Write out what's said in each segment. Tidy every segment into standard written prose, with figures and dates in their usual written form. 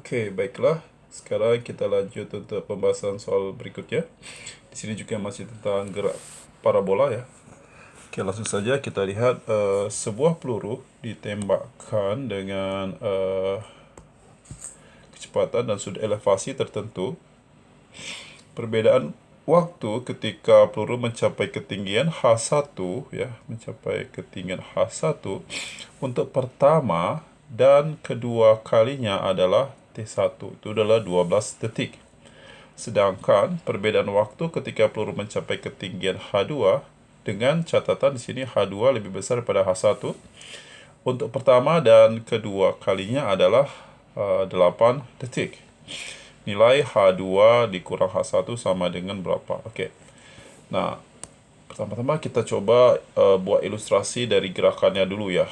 Oke, baiklah. Sekarang kita lanjut untuk pembahasan soal berikutnya. Di sini juga masih tentang gerak parabola ya. Oke, langsung saja kita lihat sebuah peluru ditembakkan dengan kecepatan dan sudut elevasi tertentu. Perbedaan waktu ketika peluru mencapai ketinggian H1 ya, mencapai ketinggian H1 untuk pertama dan kedua kalinya adalah T1. Itu adalah 12 detik. Sedangkan perbedaan waktu ketika peluru mencapai ketinggian H2 dengan catatan di sini H2 lebih besar daripada H1 untuk pertama dan kedua kalinya adalah 8 detik. Nilai H2 dikurang H1 sama dengan berapa? Oke. Nah, pertama-tama kita coba buat ilustrasi dari gerakannya dulu ya.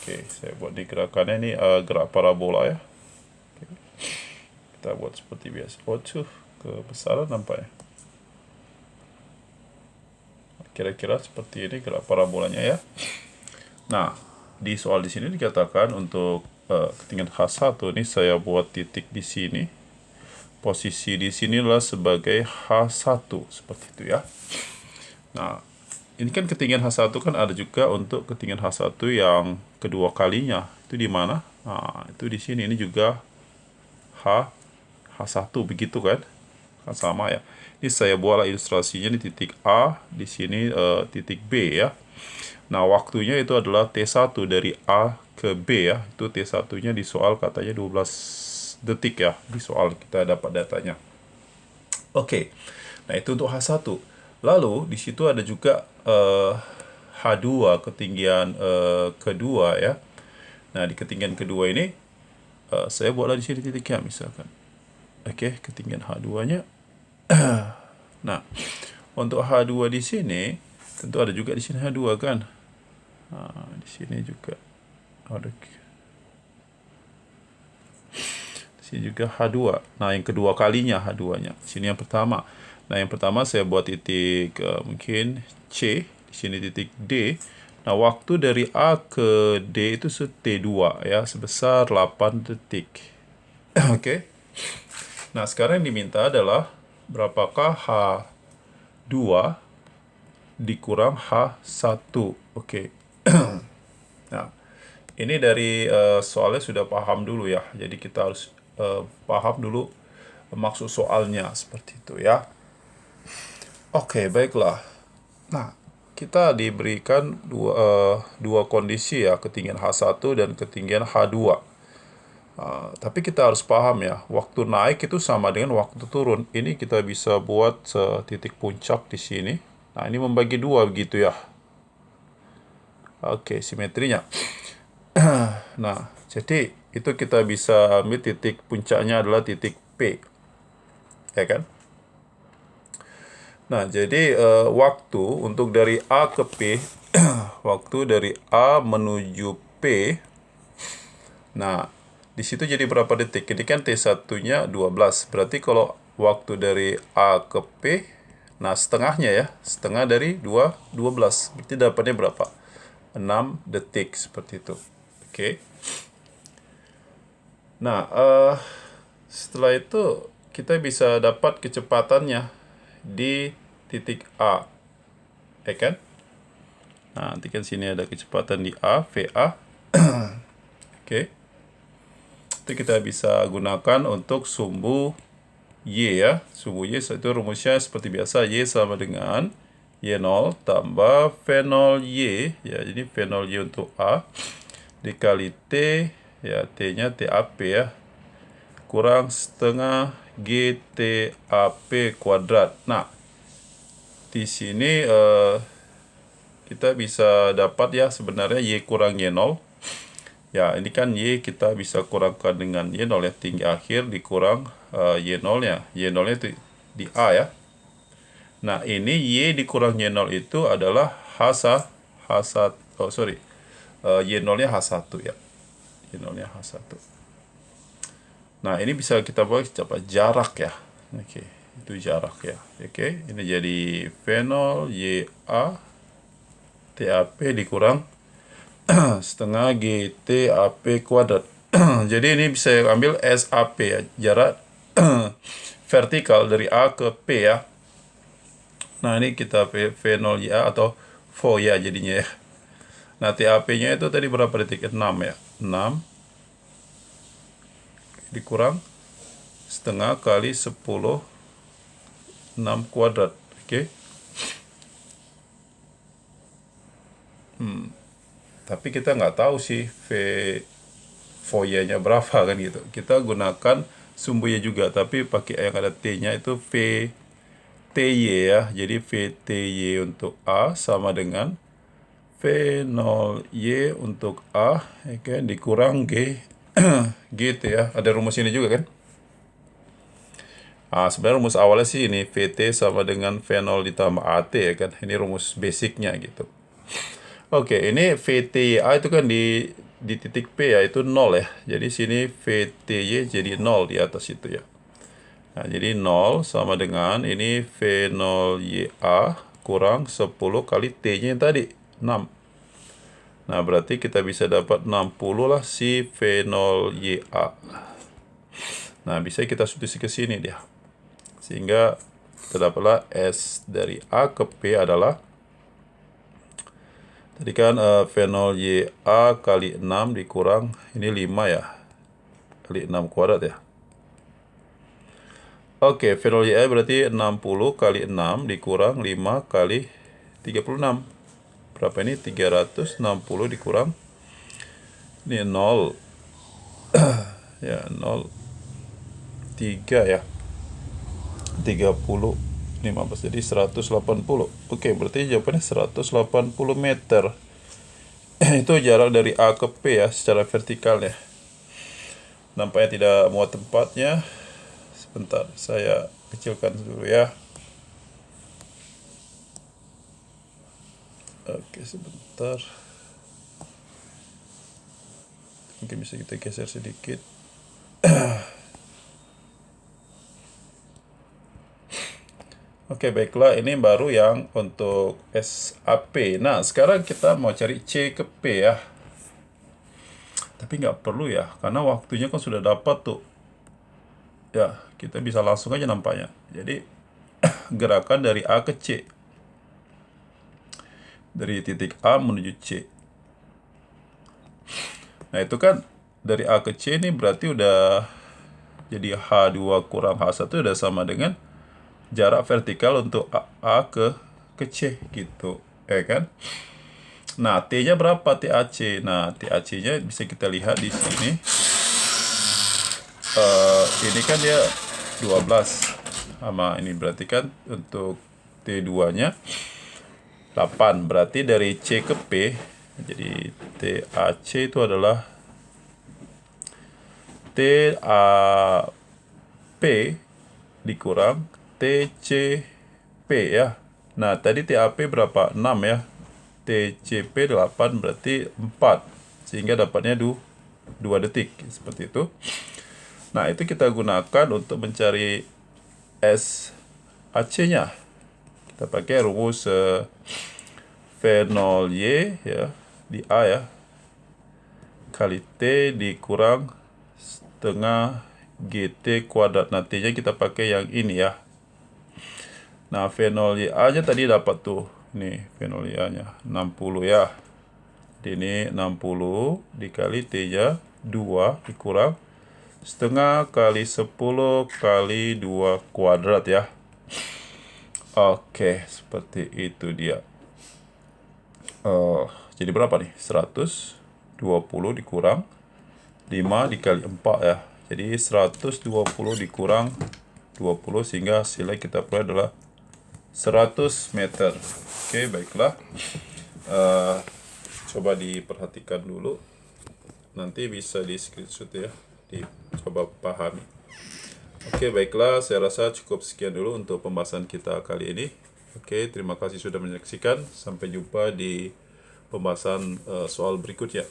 Oke, saya buat di gerakannya ini gerak parabola ya. Oke. Kita buat seperti biasa. Oh, tuh kebesaran nampaknya. Kira-kira seperti ini gerak parabolanya ya. Nah, di soal di sini dikatakan untuk ketinggian H1 ini saya buat titik di sini. Posisi di sinilah sebagai H1 seperti itu ya. Nah, ini kan ketinggian H1 kan ada juga untuk ketinggian H1 yang kedua kalinya. Itu di mana? Nah, itu di sini. Ini juga H1 begitu kan? Kan sama ya. Ini saya buat ilustrasinya di titik A, di sini titik B ya. Nah, waktunya itu adalah T1 dari A ke B ya. Itu T1-nya di soal katanya 12 detik ya. Di soal kita dapat datanya. Oke. Nah, itu untuk H1. Lalu di situ ada juga H2 ketinggian kedua ya. Nah, di ketinggian kedua ini saya buatlah di sini titiknya misalkan. Oke, ketinggian H2-nya. Nah, untuk H2 di sini tentu ada juga di sini H2 kan. Nah, di sini juga ada. Di sini juga H2. Nah, yang kedua kalinya H2-nya. Sini yang pertama. Nah, yang pertama saya buat titik mungkin C, di sini titik D. Nah, waktu dari A ke D itu T2 ya, sebesar 8 detik. Oke. Nah, sekarang yang diminta adalah berapakah H2 dikurang H1. Oke. Nah, ini dari soalnya sudah paham dulu ya. Jadi kita harus paham dulu maksud soalnya seperti itu ya. Oke, baiklah. Nah, kita diberikan dua kondisi ya, ketinggian H1 dan ketinggian H2. Tapi kita harus paham ya, waktu naik itu sama dengan waktu turun. Ini kita bisa buat titik puncak di sini. Nah, ini membagi dua begitu ya. Oke, simetrinya. Nah, jadi itu kita bisa ambil titik puncaknya adalah titik P. Ya kan? Nah, jadi waktu untuk dari A ke P, waktu dari A menuju P, nah, di situ jadi berapa detik? Ini kan T1-nya 12. Berarti kalau waktu dari A ke P, nah setengahnya ya, setengah dari 12. Berarti dapatnya berapa? 6 detik seperti itu. Oke. Nah, setelah itu kita bisa dapat kecepatannya di titik A. Ya kan? Nah, nanti kan sini ada kecepatan di A, VA. Oke. Itu kita bisa gunakan untuk sumbu Y ya. Sumbu Y itu rumusnya seperti biasa. Y sama dengan Y0 tambah V0 Y. Ya, jadi V0 Y untuk A dikali T, ya T-nya TAP ya, kurang setengah GTAP kuadrat. Nah, di sini kita bisa dapat ya sebenarnya Y kurang Y0. Ya, ini kan Y kita bisa kurangkan dengan Y0 ya, tinggi akhir dikurang Y0-nya. Y0-nya itu di A ya. Nah, ini Y dikurang Y0 itu adalah H1, oh sorry, Y0-nya H1 ya. Y0-nya H1. Nah, ini bisa kita buat jarak ya. Oke, itu jarak ya. Oke, ini jadi V0 YA TAP dikurang setengah GTAP kuadrat. Jadi ini bisa ambil SAP ya, jarak vertikal dari A ke P ya. Nah ini kita V0YA atau VO ya jadinya ya. Nah TAP-nya itu tadi berapa detik? 6 ya. 6 dikurang setengah kali 10, 6 kuadrat. Oke. Tapi kita nggak tahu sih VOY-nya berapa kan gitu. Kita gunakan sumbunya juga, tapi pakai yang ada T-nya itu VTY ya. Jadi VTY untuk A sama dengan V0Y untuk A ya kan, dikurang G GT ya. Ada rumus ini juga kan. Sebenarnya rumus awalnya sih ini VT sama dengan V0 ditambah AT ya kan. Ini rumus basicnya gitu. Oke, ini VTY itu kan di titik P ya, itu 0 ya. Jadi sini VTY jadi 0 di atas itu ya. Nah, jadi 0 sama dengan ini V0YA kurang 10 kali T-nya yang tadi, 6. Nah, berarti kita bisa dapat 60 lah si V0YA. Nah, bisa kita substitusi ke sini dia. Sehingga kita dapatlah S dari A ke P adalah tadi kan V0YA kali 6 dikurang, ini 5 ya, kali 6 kuadrat ya. Oke, V0YA berarti 60 kali 6 dikurang 5 kali 36. Berapa ini? 360 dikurang, ini 0. Ya, 0. 3 ya. 30. 15, jadi 180. Oke, berarti jawabannya 180 meter. Itu jarak dari A ke P ya, secara vertikal ya. Nampaknya tidak muat tempatnya. Sebentar, saya kecilkan dulu ya. Oke, sebentar. Mungkin bisa kita geser sedikit. Oke, baiklah, ini baru yang untuk SAP. Nah, sekarang kita mau cari C ke P ya. Tapi nggak perlu ya, karena waktunya kan sudah dapat tuh. Ya, kita bisa langsung aja nampaknya. Jadi, gerakan dari A ke C. Dari titik A menuju C. Nah, itu kan dari A ke C ini berarti udah jadi H2 kurang H1 udah sama dengan jarak vertikal untuk A ke C gitu, ya kan? Nah, T-nya berapa? TAC. Nah, TAC-nya bisa kita lihat di sini. Ini kan dia 12 sama ini, berarti kan untuk T2-nya 8. Berarti dari C ke P, jadi TAC itu adalah TAP dikurang TCP ya. Nah, tadi TAP berapa? 6 ya. TCP 8 berarti 4. Sehingga dapatnya 2 detik. Seperti itu. Nah, itu kita gunakan untuk mencari SAC-nya. Kita pakai rumus V0Y ya, di A ya, kali T dikurang setengah GT kuadrat. Nantinya kita pakai yang ini ya. Nah, V0YA-nya tadi dapat tuh. Nih, V0YA-nya 60 ya. Jadi ini 60 dikali T-nya 2 dikurang setengah kali 10 kali 2 kuadrat ya. Oke, seperti itu dia. Jadi berapa nih? 120 dikurang 5 dikali 4 ya. Jadi 120 dikurang 20 sehingga hasilnya kita peroleh adalah 100 meter. Oke, baiklah. Coba diperhatikan dulu. Nanti bisa di screenshot ya. Coba pahami. Oke, baiklah. Saya rasa cukup sekian dulu untuk pembahasan kita kali ini. Oke, terima kasih sudah menyaksikan. Sampai jumpa di pembahasan soal berikutnya.